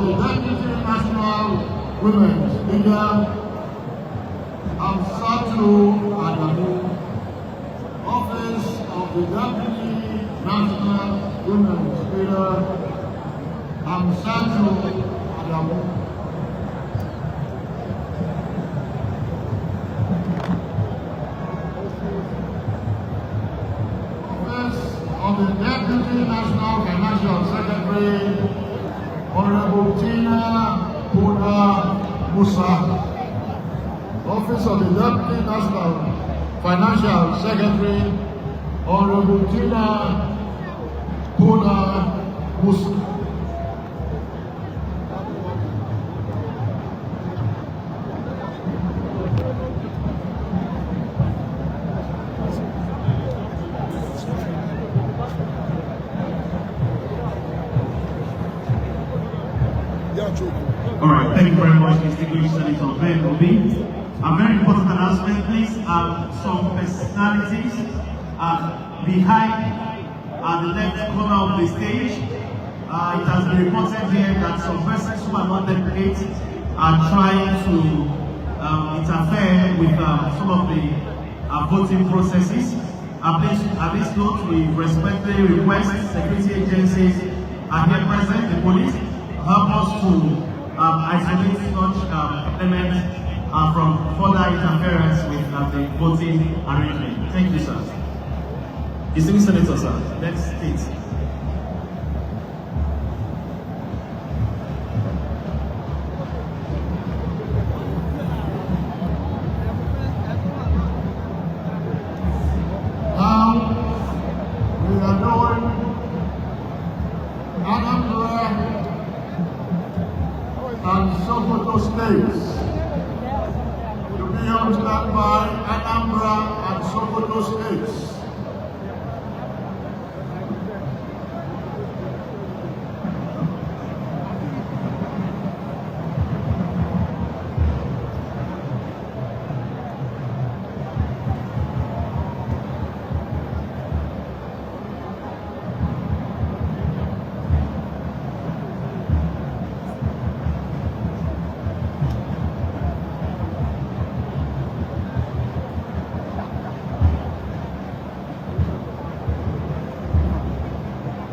the Deputy National Women's Leader, Amsatu Adamu. Office of the Deputy National Women's Leader, Amsatu Adamu. Office of the Deputy National Financial Secretary, Honorable Tina Puna Musa. Office of the Deputy National Financial Secretary, Honorable Tina Puna Musa. All right, thank you very much, distinguished Senator Mgbeke. A very important announcement, please. Some personalities behind the left corner of the stage. It has been reported here that some persons who are not delegates are trying to interfere with some of the voting processes. At this note, we respectfully request security agencies are here present, the police, help us to isolate such elements from further interference with the voting arrangement. Thank you, sir. Distinguished Senator, sir, next state. Now, we are doing Anambra and Sokoto states. To be on standby, Anambra and Sokoto states.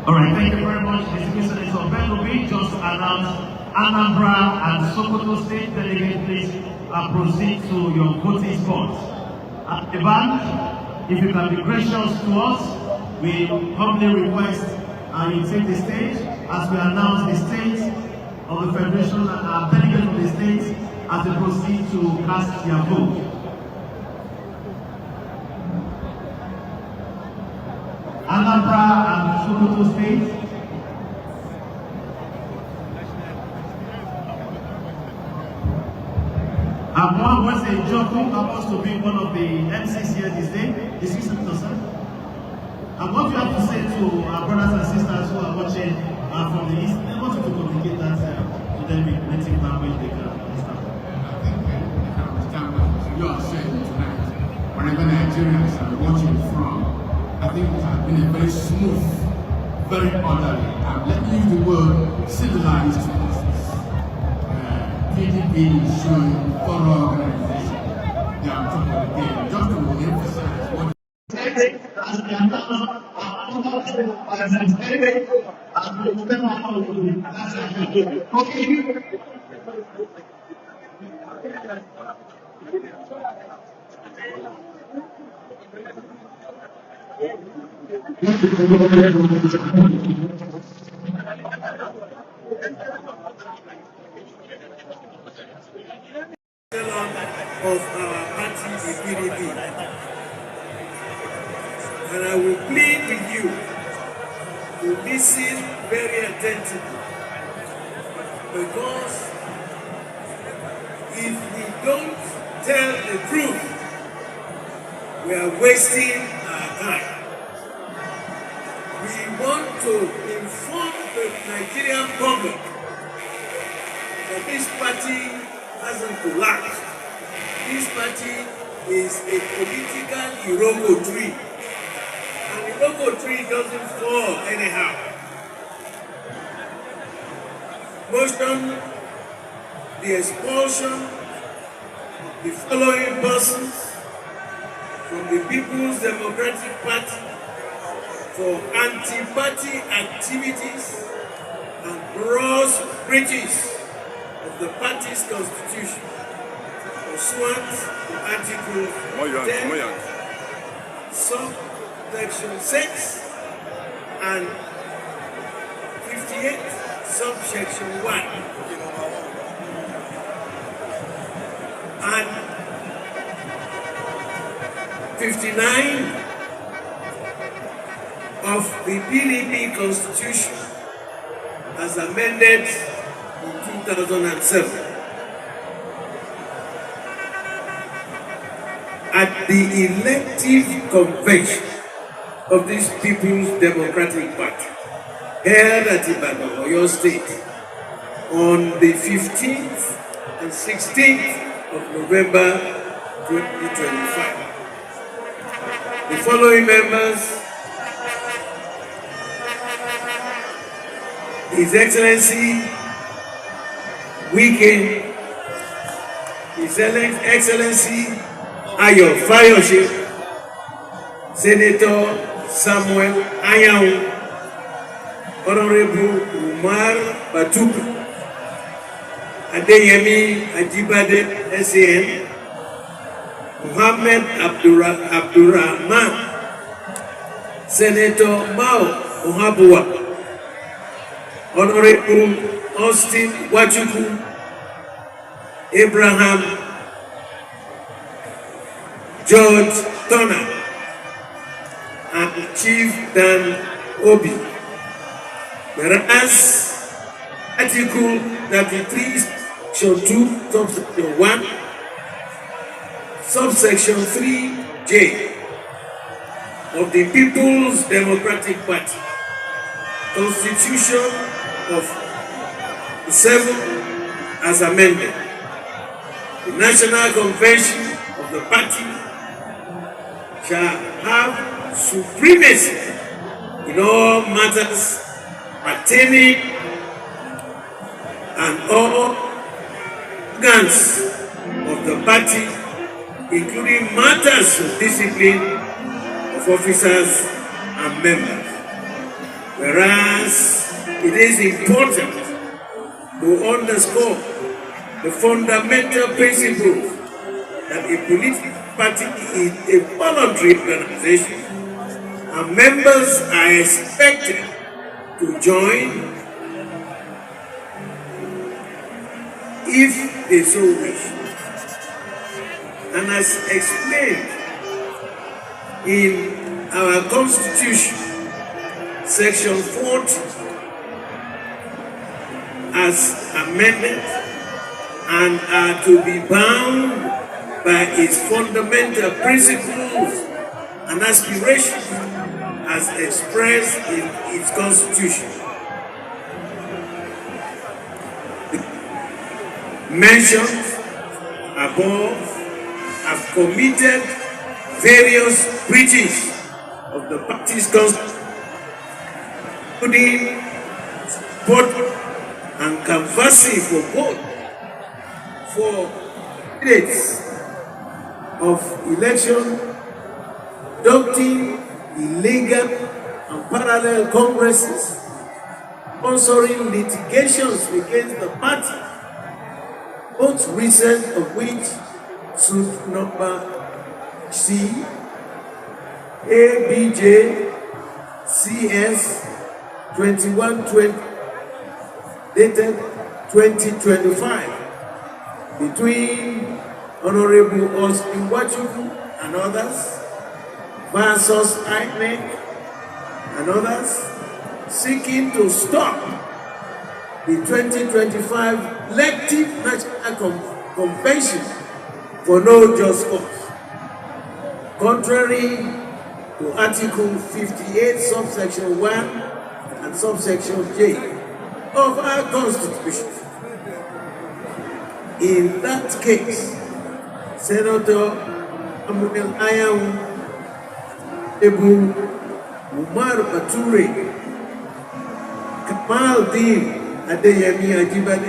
All right, thank you very much. Distinguished Senator Mgbeke just announced Anambra and Sokoto State Delegate, please proceed to your voting spots. At the back, if you can be gracious to us, we humbly request you take the stage as we announce the states of the Federation and delegates of the states as they proceed to cast their vote. Anambra and Sokoto State. One was a Joku happens to be one of the MCs here this day. Is he sir? And what you have to say to our brothers and sisters who are watching from the East, I want you to communicate that to them in native language they can understand. I think they can understand what you are saying tonight. Wherever Nigerians are watching from, I think it has been a very smooth, very orderly, and let me use the word civilized process. PDP is showing thorough organization. They are on top of the game. Just to emphasize what of our party, the PDP. And I will plead with you to listen very attentively, because if we don't tell the truth, we are wasting our time. We want to inform the Nigerian public that this party hasn't collapsed. This Party is a political iroko tree. And iroko tree doesn't fall anyhow. Motion the expulsion of the following persons from the People's Democratic Party for anti-party activities and gross breaches of the party's constitution, pursuant to Article 10, subsection 6 and 58, subsection 1. And 59 of the PDP Constitution as amended in 2007. At the elective convention of this People's Democratic Party held at Ibadan, Oyo State, on the 15th and 16th of November 2025. The following members: His Excellency Wike, His Excellency Ayo Fayoshe, Senator Samuel Ayahu, Honorable Umar Batuku, Adeyemi Ajibade SAN, Muhammad Abdurrahman, Senator Mao Ohabua, Honorable Austin Wachuku, Abraham George Turner, and Chief Dan Obi. Whereas Article 33, Section 2, Subsection 1, Subsection 3J of the People's Democratic Party Constitution of the 7th as amended, the National Convention of the party shall have supremacy in all matters pertaining and all organs of the party, including matters of discipline of officers and members. Whereas it is important to underscore the fundamental principle that a political party is a voluntary organization and members are expected to join if they so wish. And as explained in our Constitution, Section 40, as amended, and are to be bound by its fundamental principles and aspirations as expressed in its Constitution. Mentioned above have committed various breaches of the party's constitution, including support and canvassing for vote for candidates of election, conducting illegal and parallel congresses, sponsoring litigations against the party, most recent of which suit number C ABJ CS 2120 dated 2025 between Honorable Austin Wachuku and others versus INEC and others seeking to stop the 2025 elective national convention for no just cause, contrary to Article 58, subsection 1 and subsection J of our Constitution. In that case, Senator Amunel Ayaw, Ebu Umar Bature, Kamal Dean Adeyemi Ajibade.